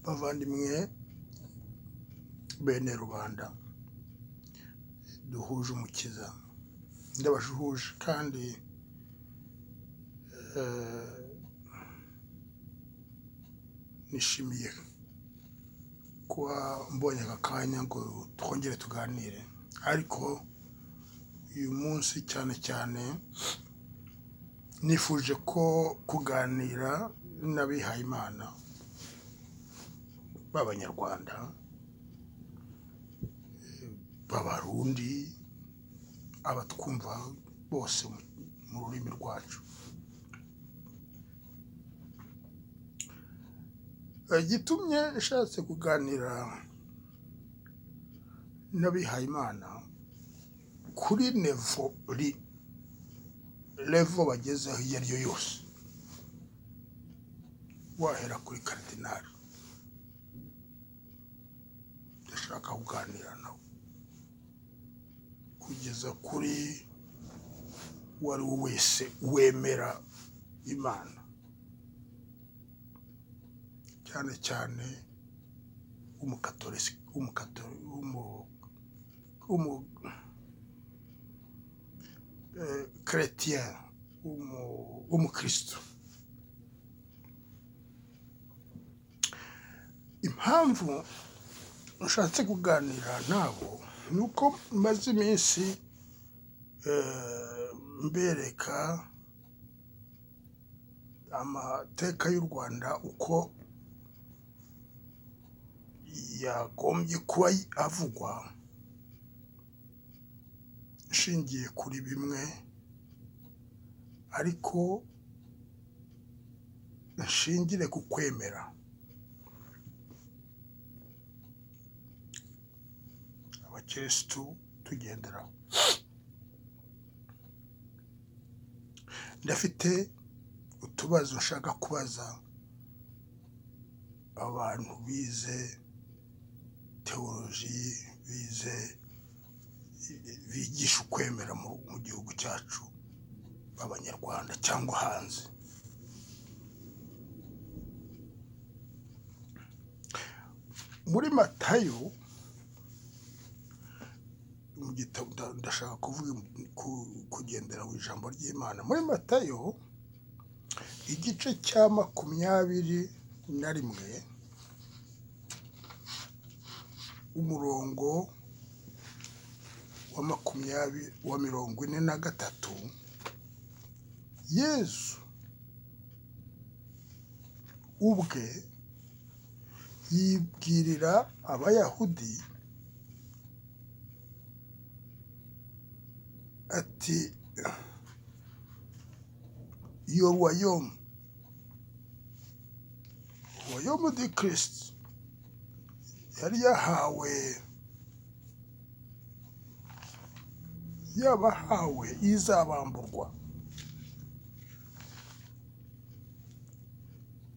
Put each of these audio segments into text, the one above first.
bavandimwe bene rubanda duhuje umukiza ndabashuhuje kandi nishimiye kuba mbonye aka kanya ngo twongere tuganire, ariko uyu munsi cyane cyane nifuje ko kuganira n'abihaye Imana b'Abanyarwanda, b'Abarundi, abatwumva bose mu rurimi rwacu. Gitumye nshatse kuganira n'abihaye Imana kuri levo bagezeho iyo ari yo yose, wahera kuri karidinali, ndashaka kuganira nawe kugeza kuri uwo ari we wese wemera Imana, cyane cyane chrétien, umukristo. Impamvu nshatse kuganira nabo ni uko maze iminsi mbereka amateka y'u Rwanda uko yagombye kuba avugwa, nshingiye kuri bimwe, ariko nshingire ku kwemera. Abakirisitu tugenderaho. Ndafite utubazo nshaka kubaza abantu bize teoloji, bigisha ukwemera mu gihugu cyacu, b'Abanyarwanda cyangwa hanze. Muri Matayo, mu gitabo ndashaka kugendera mu ijambo ry'Imana. Muri Matayo igice cya 21 umurongo wa 43, Yesu ubwe yibwirira Abayahudi ati, iyo royaume de Christ yari yabahawe izabamburwa,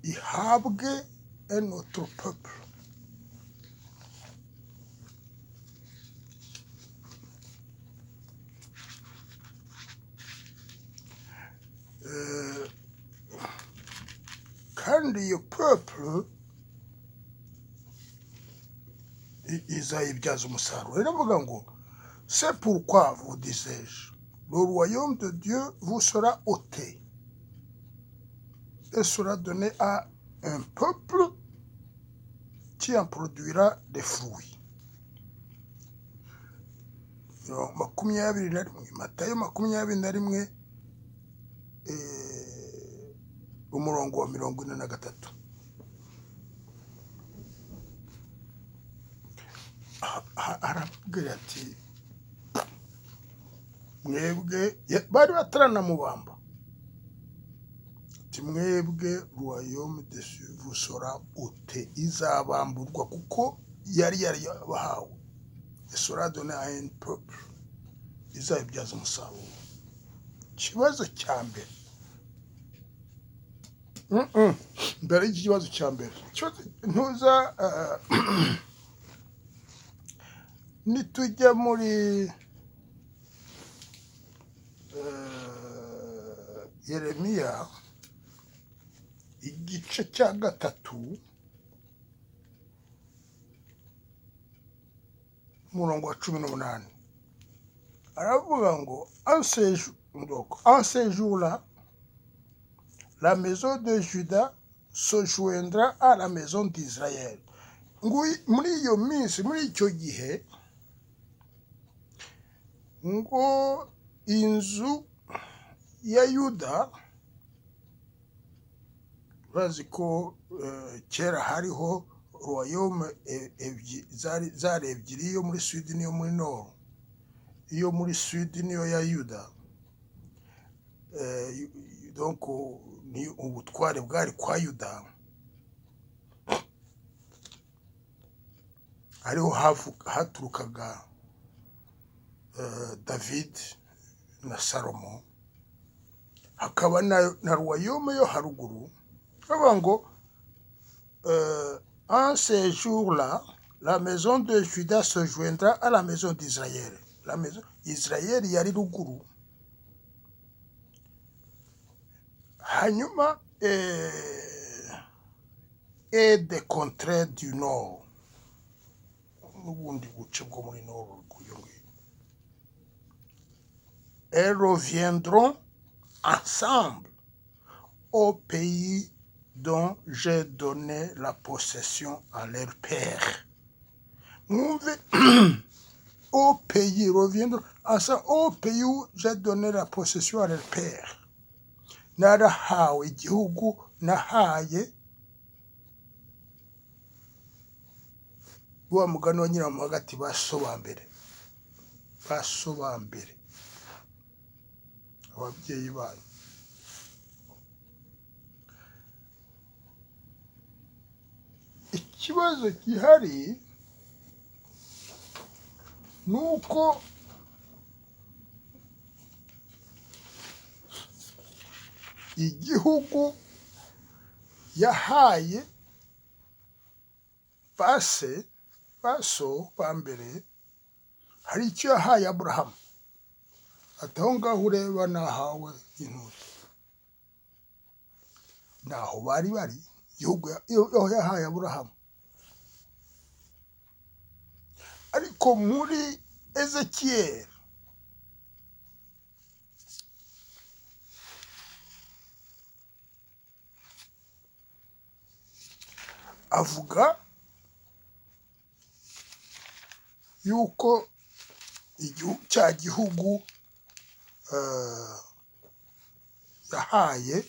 ihabwe un autre peuple. Kandi iyo peuple izayibyaza umusaruro. Iravuga ngo, c'est pourquoi vous disais-je, le royaume de Dieu vous sera ôté et sera donné à un peuple qui en produira des fruits. Matayo 21 umurongo wa 43. Arabwira ati, mwebwe, bari bataranamubamba, ati mwebwe royaume de Dieu vous sera ôté, izabamburwa kuko yari yabahawe, sera donné à un peuple, izayibyaza umusaruro. Ikibazo cya mbere, mbere y'ikibazo cya mbere, ntuza nitujya muri Yeremiya igice cya gatatu umurongo wa 18 aravuga ngo en ce jour-là la maison de Juda se joindra à la maison d'Israël. Muri iyo minsi, muri icyo gihe, ngo inzu ya Yuda, bazi ko kera hariho royaume zari ebyiri, iyo muri sud n'iyo muri nord. Iyo muri sud niyo ya Yuda, donc ni ubutware bwari kwa Yuda. Hariho haturukaga David na Salomo, hakaba na royaume yo haruguru. Bavuga ngo en ce jour-là la maison de Juda se joindra à la maison d'Israël. La maison Israël yari ruguru, hanyuma et des contrées du nord, n'ubundi buce bwo muri nord. Elles reviendront ensemble au pays dont j'ai donné la possession à leur père. Mwumve, au pays, reviendront ensemble au pays où j'ai donné la possession à leur père. Narahawe igihugu nahaye, wa mugani wa nyiramu hagati basobambere ababyeyi banyu. Ikibazo gihari nuko igihugu yahaye baso bambere, hari icyo yahaye Aburahamu. Ati aho ngaho ureba nahawe intuti, naho bari igihugu aho yahaye Aburahamu. Ariko muri Ezekiyeli avuga yuko cya gihugu yahaye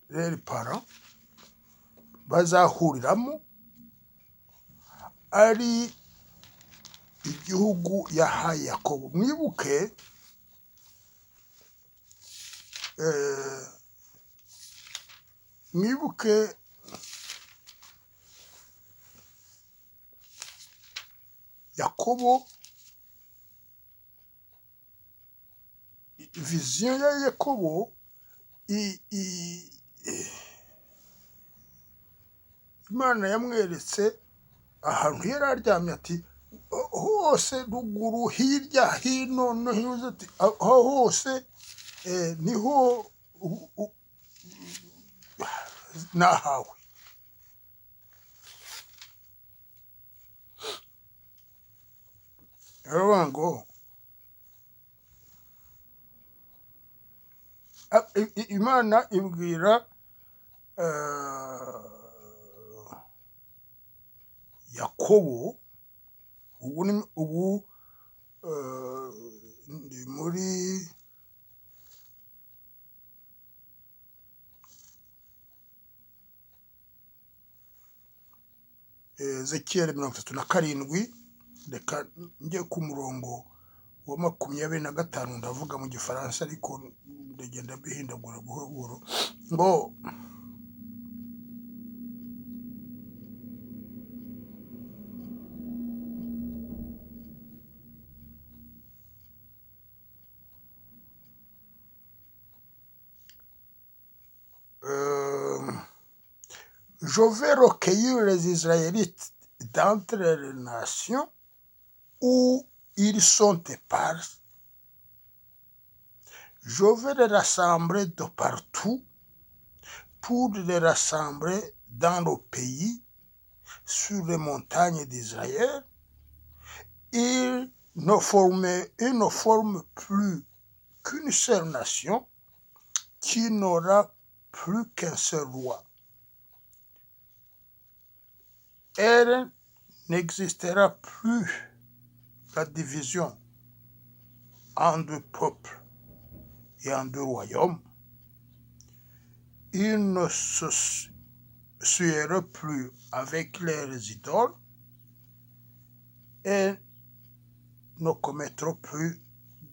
les parents bazahuriramo ari igihugu yahaye Yakobo. Mwibuke Yakobo, vision ya Yakobo, Imana yamweretse ahantu yari aryamye, ati hose ruguru, hirya, hino no hino, ati aho hose niho nahawe. Aravuga ngo Imana ibwira Yakobo, ubu ndi muri Ezekiyeli 37. Reka njye ku murongo wa 25, ndavuga mu Gifaransa ariko ndagenda bihindagura buhoro buhoro. Ngo je vais recueillir les Israélites d'entre les nations où ils sont épars, Je vais les rassembler de partout pour les rassembler dans le pays, sur les montagnes d'Israël. Ils ne forment plus qu'une seule nation qui n'aura plus qu'un seul roi. Elle n'existera plus la division en deux peuples et en deux royaumes. Ils ne se sueront plus avec leurs idoles et ne commettront plus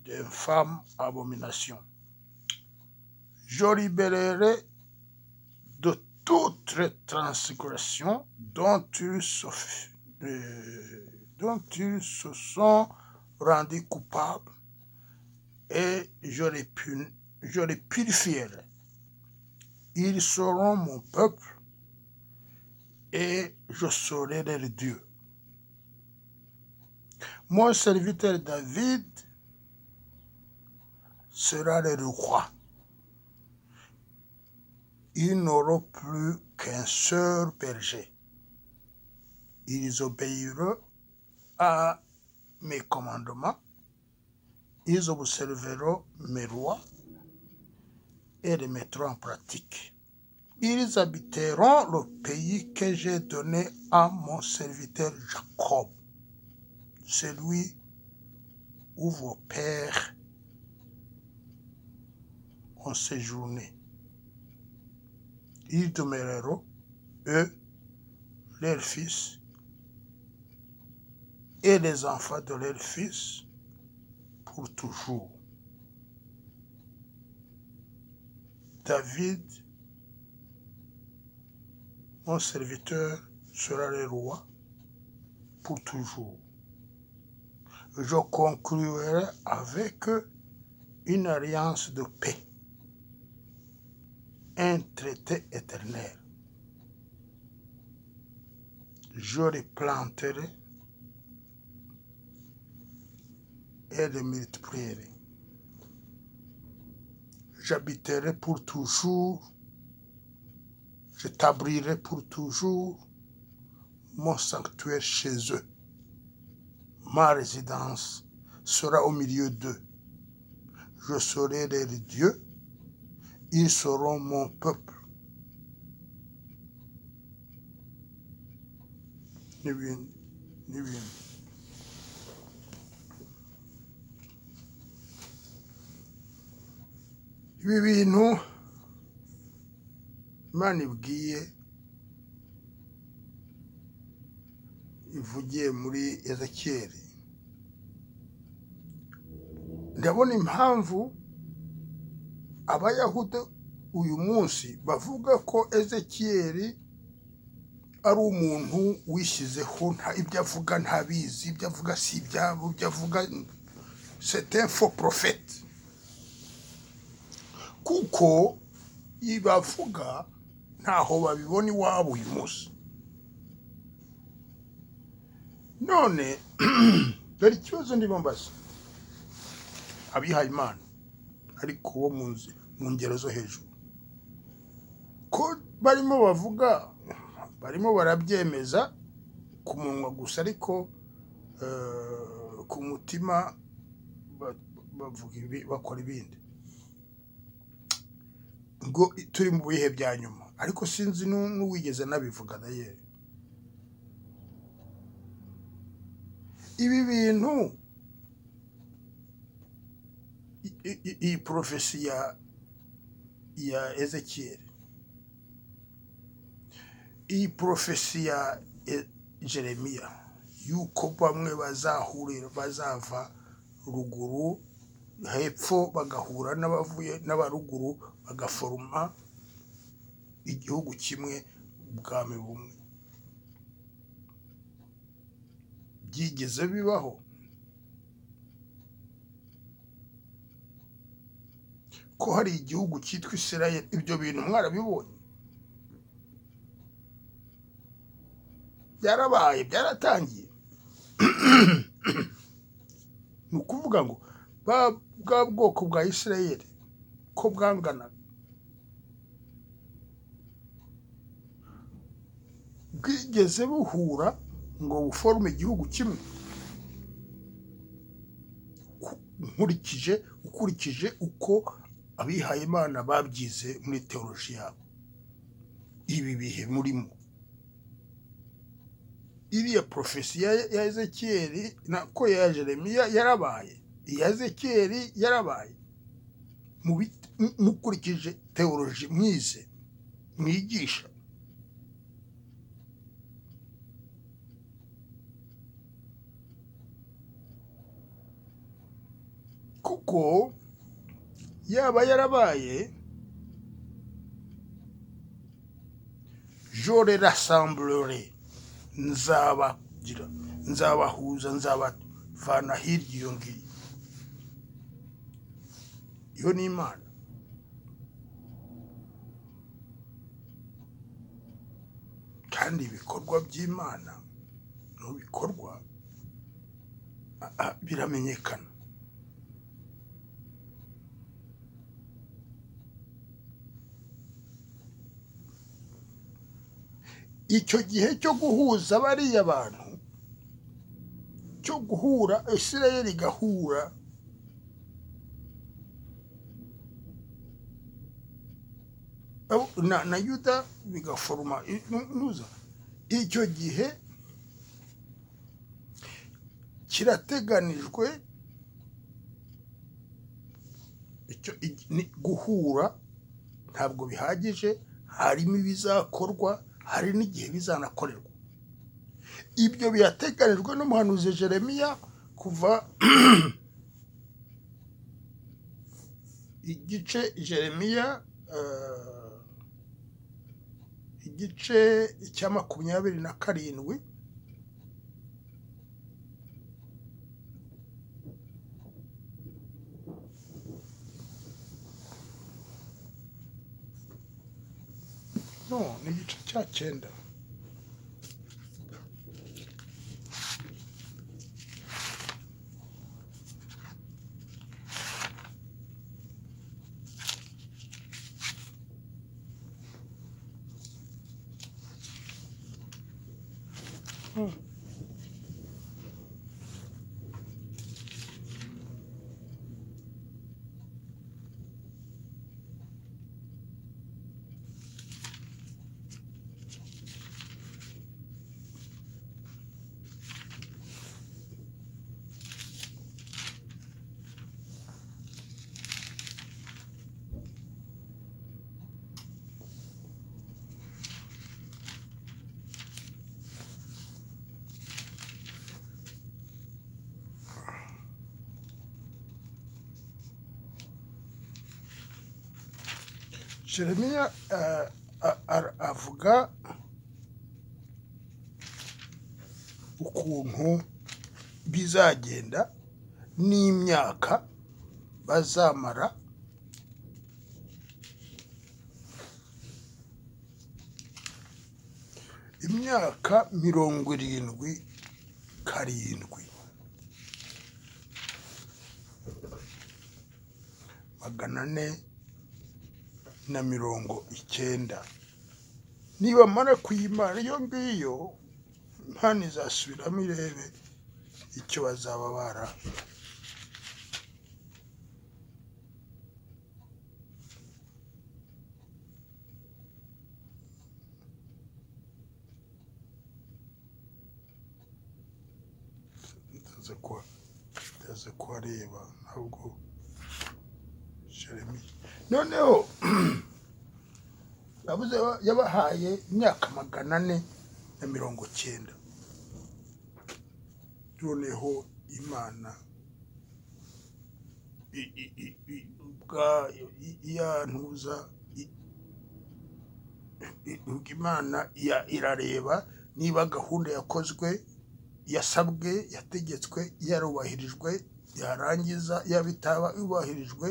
d'infâmes abominations. Je libérerai de toute transgression dont ils se sont rendus coupables, et je les purifierai. Ils seront mon peuple et je serai leur Dieu. Mon serviteur David sera leur roi. Ils n'auront plus qu'un seul berger. Ils obéiront à mes commandements. Ils observeront mes lois et les mettront en pratique. Ils habiteront le pays que j'ai donné à mon serviteur Jacob, celui où vos pères ont séjourné. Ils demeureront, eux, leurs fils, et les enfants de leurs fils, pour toujours. David, mon serviteur, sera le roi pour toujours. Je conclurai avec eux une alliance de paix, un traité éternel. Je les planterai et les multiplierai. J'habiterai pour toujours, j'établirai pour toujours mon sanctuaire chez eux. Ma résidence sera au milieu d'eux. Je serai leur Dieu, ils seront mon peuple. N'ibintu ibi bintu Imana ibwiye ivugiye muri Ezekiyeli, ndabona impamvu abayahudi uyu munsi bavuga ko Ezekiyeli ari umuntu wishyizeho, ibyo avuga ntabizi, ibyo avuga si ibyabo, ibyo avuga c'est un faux prophète, kuko ibavuga ntaho babibona iwabo uyu munsi. None dore ikibazo ndimo mbaza abihaye Imana ariko bo mu ngero zo hejuru, ko barimo bavuga, barimo barabyemeza ku munwa gusa, ariko ku mutima bakora ibindi, ngo turi mu bihe bya nyuma, ariko sinzi n'uwigeze nabivuga dayeri. Ibi bintu, iyi profesi ya Ezekiyeli, iyi profesi ya Jeremiya, yuko bamwe bazava ruguru hepfo bagahura n'abaruguru bagaforoma igihugu kimwe, ubwami bumwe, byigeze bibaho? Ko hari igihugu cyitwa Isirayeli, ibyo bintu mwarabibonye? Byarabaye, byaratangiye. Ni ukuvuga ngo bwa bwoko bwa Isirayeli uko bwanganaga bwigeze buhura ngo buforume igihugu kimwe ukurikije uko abihaye Imana babyize muri teoloji yabo. Ibi bihe murimo, iriya profesi ya Ezekiyeli nako ya Jeremiya yarabaye, iya Ezekiyeli yarabaye, mukurikije teoloji mwize mwigisha. Kuko yaba yarabaye, je les rassemblerai, nzabahuza, nzabavana hirya iyo ngiyo. Iyo ni Imana. Kandi ibikorwa by'Imana bikorwa biramenyekana. Icyo gihe cyo guhuza bariya bantu, cyo guhura Isirayeli igahura na Yuda bigaforoma nuza, icyo gihe kirateganijwe. Guhura ntabwo bihagije, harimo ibizakorwa, hari n'igihe bizanakorerwa. Ibyo birateganijwe n'umuhanuzi Jeremiya kuva igice Jeremiya igice cya 27 no ni igice cya 9. Jeremiya avuga ukuntu bizagenda n'imyaka bazamara imyaka 77 490. Nibamara kuyimara iyo ngiyo, Imana izasubiramo irebe icyo bazaba bara. Ndaze kuhareba ntabwo Jeremiya. Noneho yavuze yabahaye imyaka 490. Noneho Imana yantuza, Imana irareba niba gahunda yakozwe, yasabwe, yategetswe, yarubahirijwe, yarangiza, yabitaba yubahirijwe,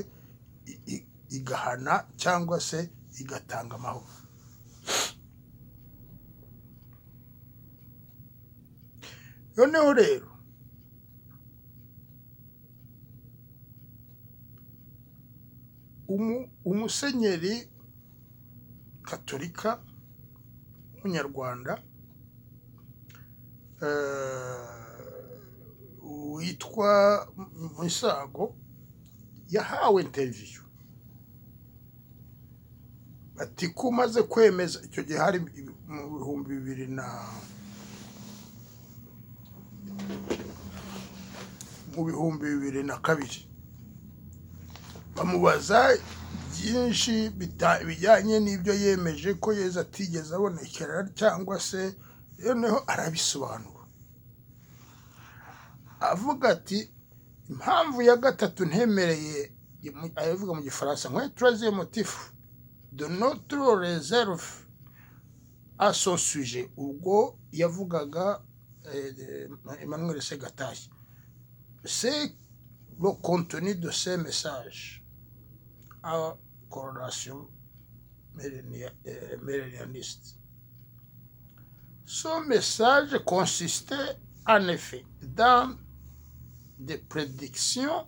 igahana cyangwa se igatanga amahoro. Noneho rero umusenyeri katolika w'umunyarwanda witwa Misago yahawe interview bati ko umaze kwemeza, icyo gihe hari mu 2002 bamubaza byinshi bijyanye n'ibyo yemeje ko Yezu atigeze abonekera cyangwa se, noneho arabisobanura avuga ati impamvu ya gatatu ntemereye, aravuga mu gifaransa ngo troisième motif de notre réserve à son sujet, ubwo yavugaga Emmanuel Segatashya, c'est le contenu de ces messages à corrélation millénialiste. Son message consistait en effet dans des prédictions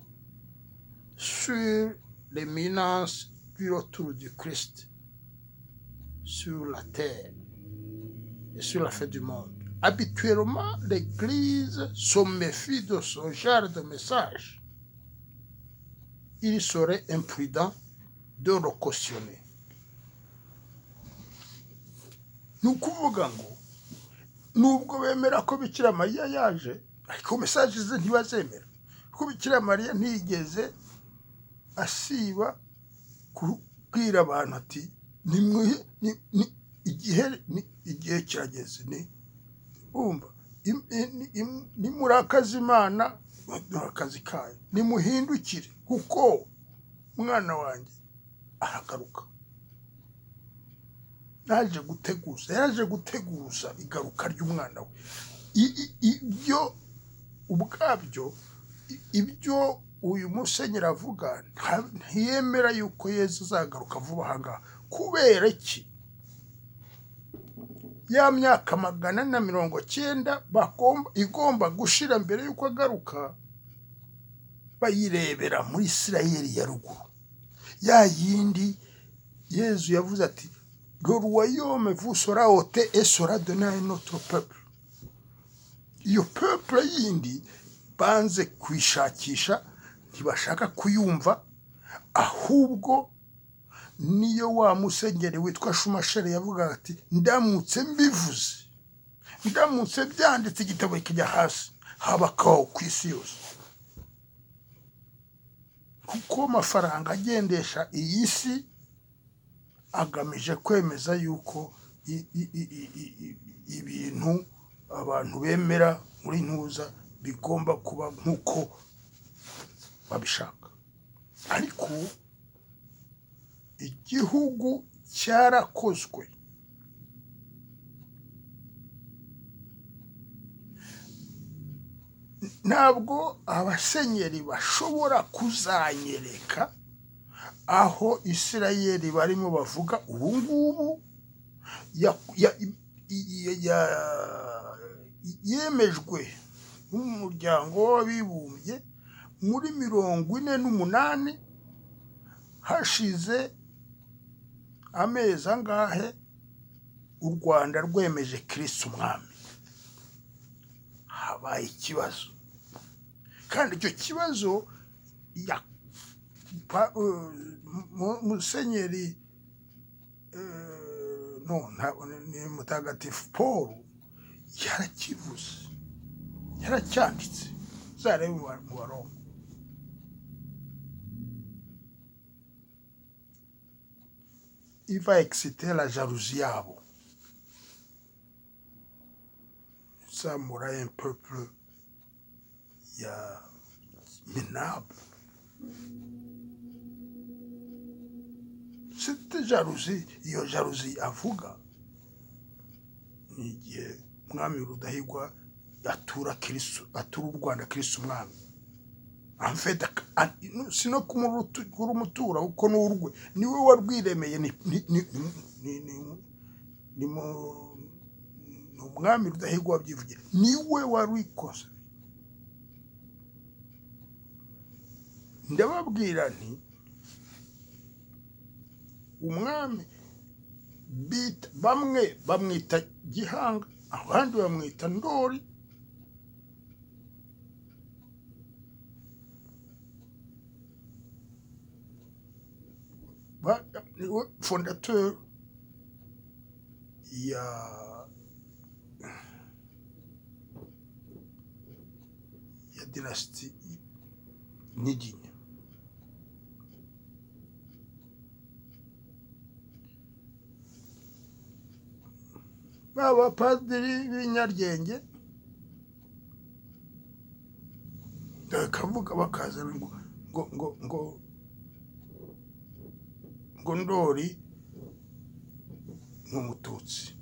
sur l'imminence du retour du Christ sur la terre et sur la fin du monde. Habituellement, l'Église se méfie de ce genre de message. Il serait imprudent de le cautionner. Ni ukuvuga ngo nubwo bemera ko Bikira Mariya yaje, ariko mesaje ze ntibazemera, kuko Bikira Mariya ntiyigeze asiba kubwira abantu ati igihe kirageze, nimurakaza Imana akazi kayo, nimuhindukire kuko umwana wanjye aragaruka. Yaje guteguza igaruka ry'umwana we. Ibyo ubwabyo, ibyo uyu musenyeri avuga, ntiyemera yuko Yezu azagaruka vuba aha ngaha. Kubera iki? Ya myaka 490 igomba gushira mbere yuko agaruka, bayirebera muri Isirayeli ya ruguru, ya yindi Yezu yavuze ati le royaume vous sera ôté et sera donné à un autre peuple. Iyo peuple yindi banze kwishakisha, ntibashaka kuyumva, ahubwo niyo wa musenyeri witwa Shumashere yavuga ati ndamutse mbivuze, ndamutse byanditse igitabo kijya hasi, habakaho ku isi yose. Kuko amafaranga agendesha iyi si agamije kwemeza yuko ibintu abantu bemera muri ntuza bigomba kuba nk'uko babishaka. Ariko igihugu cyarakozwe, ntabwo abasenyeri bashobora kuzanyereka aho Isirayeli barimo bavuga ubu ngubu yemejwe n'umuryango w'abibumbye muri 48 hashize amezi angahe u Rwanda rwemeje Kristo umwami. Habaye ikibazo, kandi icyo kibazo musenyeri ni Mutagatifu Paul yarakivuze, yaracyanditse, zarebe mu Baroma. Il va exciter la jalousie yabo. Ça m'aura un peuple minable. Cette jalousie, iyo jalousie avuga, ni igihe umwami Rudahigwa atura u Rwanda Kristo umwami. En fait, sino kumutura uko n'urwe, niwe warwiremeye, ni umwami Rudahigwa wabyivugira, niwe warwikoze. Ndababwira nti umwami bamwe bamwita Gihanga, abandi bamwita Ndoli. Niwe fondateur ya dynastie Nyiginya. Abapadiri b'inyaryenge bakavuga bakazana ngo Ndoli ni umututsi,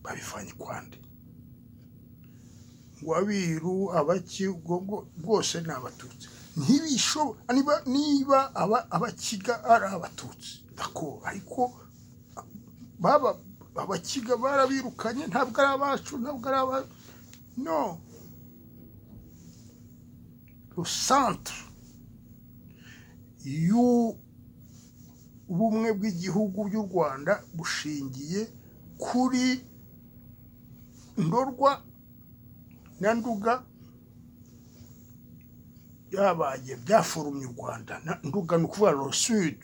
babivanye kwande, ngo abiru abaki bwose ni abatutsi. Niba abakiga ari abatutsi dako, ariko baba abakiga barabirukanye, ntabwo ari abacu, ntabwo ari aba no. Le centre y'ubumwe bw'igihugu by'u Rwanda bushingiye kuri Ndorwa na Nduga yabaye byaforumye u Rwanda. Nduga ni ukuvuga le sud,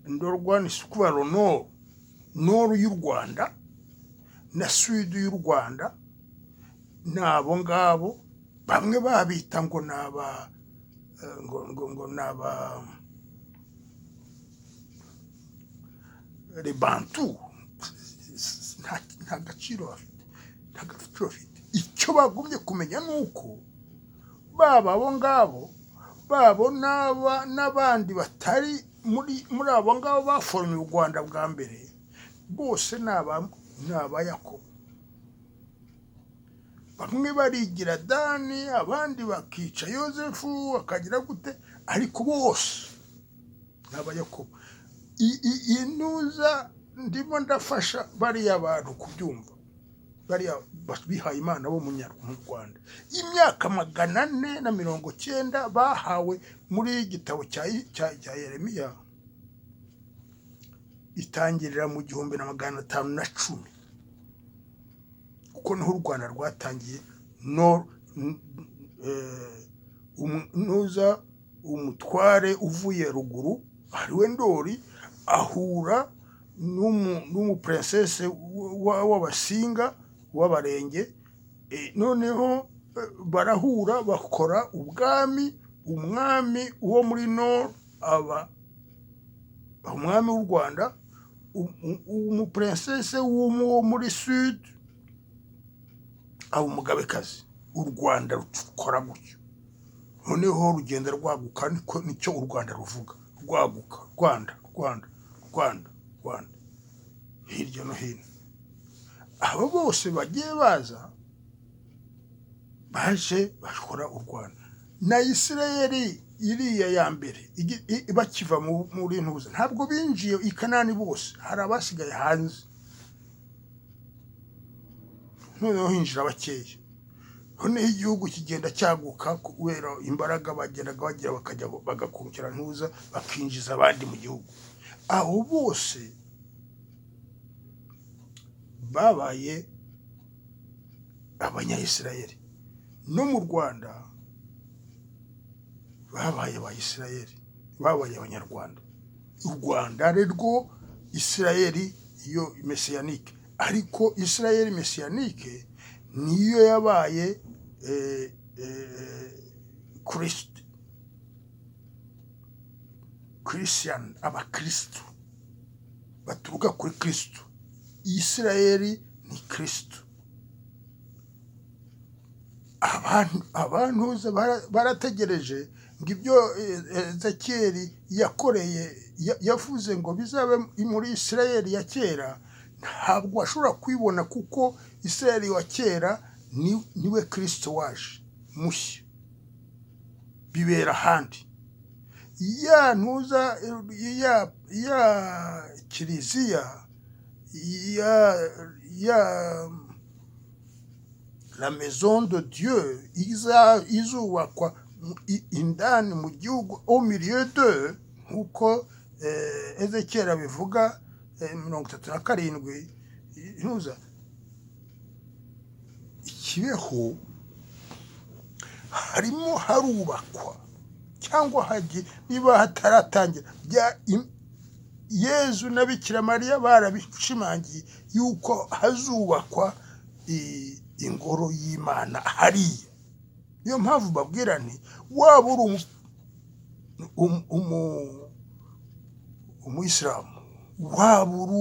Ndorwa ni ukuvuga le nord, nord y'u Rwanda na sud y'u Rwanda. Nabo ngabo bamwe babita ngo naba les Bantu. Nta gaciro bafite. Icyo bagumye kumenya nuko baba abo ngabo babo n'abandi batari muri abo ngabo baforumye u Rwanda bwa mbere, bose ni abayakobo. Bamwe barigira Dani, abandi bakica Yozefu, bakagira gute, ariko bose ni abayakobo. Inuza ndimo ndafasha bariya bantu kubyumva, bariya bihaye Imana bo mu Rwanda. Imyaka 490 bahawe muri igitabo cya Yeremiya, itangirira mu 1510, kuko niho u Rwanda rwatangiye. Nuza umutware uvuye ruguru ariwe Ndoli ahura n'umuprincesse w'Abasinga w'Abarenge, noneho barahura bakora ubwami. Umwami wo muri nord aba umwami w'u Rwanda, umuprincesse wo muri sud aba umugabekazi. U Rwanda rukora gutyo, noneho rugenda rwaguka. Nicyo u Rwanda ruvuga, rwaguka, Rwanda, hirya no hino. Abo bose bagiye baje bakora u Rwanda. Na Isirayeli iriya ya mbere bakiva muri ntuza, ntabwo binjiye i Kanani bose, hari abasigaye hanze, noneho hinjira bakeya. Noneho igihugu kigenda cyaguka kubera imbaraga bagendaga bagira, bakajya bagakukira ntuza, bakinjiza abandi mu gihugu. Aho bose babaye abanyayisirayeli. No mu Rwanda babaye abayisirayeli, babaye abanyarwanda. U Rwanda rero Isirayeli yo messianique, ariko Isirayeli messianique niyo yabaye Christian, abakristo baturuka kuri Kristo. Isirayeli ni Kristo. Abantu barategereje ngo ibyo Ezekiyeli yakoreye yavuze ngo bizabe muri Isirayeli ya kera, ntabwo ashobora kwibona, kuko Isirayeli wa kera niwe Kristo waje mushya, bibera ahandi. Ya ntuza ya kiliziya ya la maison de Dieu izubakwa indani mu gihugu au milieu de, nkuko Ezekiyeli abivuga 37 ntuza ikibeho harimo harubakwa cyangwa niba hataratangira Yezu na Bikira Mariya barabishimangiye yuko hazubakwa ingoro y'Imana hariya. Niyo mpamvu babwira nti waba uri umuyisilamu, waba uri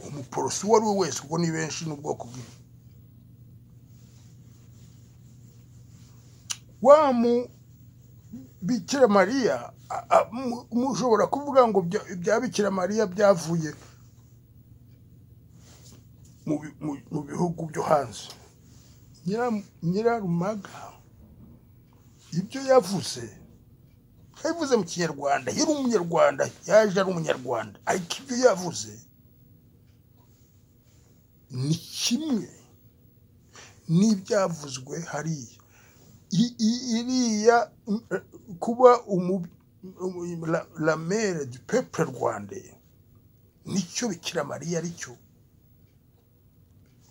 umuporoso uwo ari we wese, kuko ni benshi n'ubwoko bwinshi, Bikira Mariya mushobora kuvuga ngo bya Bikira Mariya byavuye mu bihugu byo hanze. Nyirarumaga ibyo yavuze mu Kinyarwanda, yari umunyarwanda, yaje ari umunyarwanda, ariko ibyo yavuze ni kimwe n'ibyavuzwe hariya. Iriya kuba la mère du peuple rwandais, nicyo Bikira Mariya aricyo.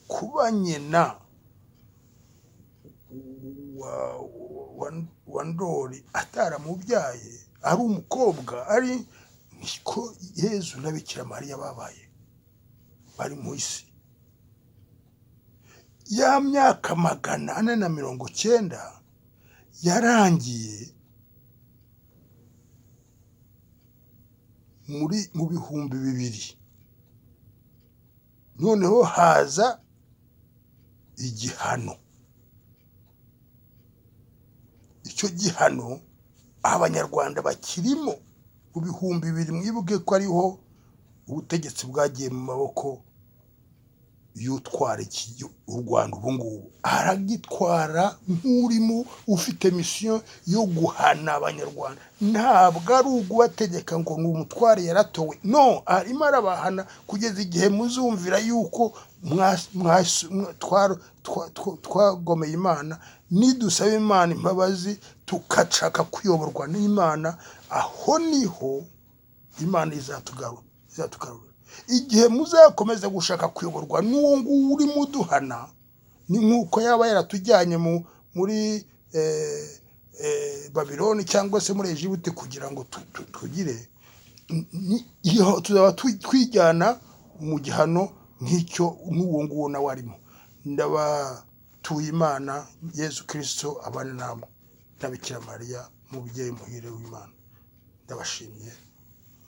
Kuba nyina wa Ndoli ataramubyaye ari umukobwa, ari niko Yezu na Bikira Mariya babaye bari mu isi. Ya myaka 490 yarangiye mu bihumbi 2000. Noneho haza igihano. Icyo gihano abanyarwanda bakirimo mu bihumbi 2000. Mwibuke ko ariho ubutegetsi bwagiye mu maboko y'utwara u Rwanda ubu ngubu. Aragitwara nk'urimo ufite mission yo guhana abanyarwanda. Ntabwo ari ugubategeka ngo ni umutware yaratowe, no, arimo arabahana kugeza igihe muzumvira yuko twagomeye Imana, nidusaba Imana imbabazi tukashaka kuyoborwa n'Imana, aho niho Imana izatugarura. Igihe muzakomeza gushaka kuyoborwa n'uwo nguwo urimo uduhana, ni nk'uko yaba yaratujyanye muri Babiloni cyangwa se muri Egiputa kugira ngo tugire, tuzaba twijyana mu gihano nk'icyo n'uwo nguwo nawe arimo. Ndabatuye Imana Yezu Kristo abane namwe na Bikira Mariya, umubyeyi muhire w'Imana. Ndabashimiye,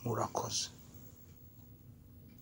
murakoze.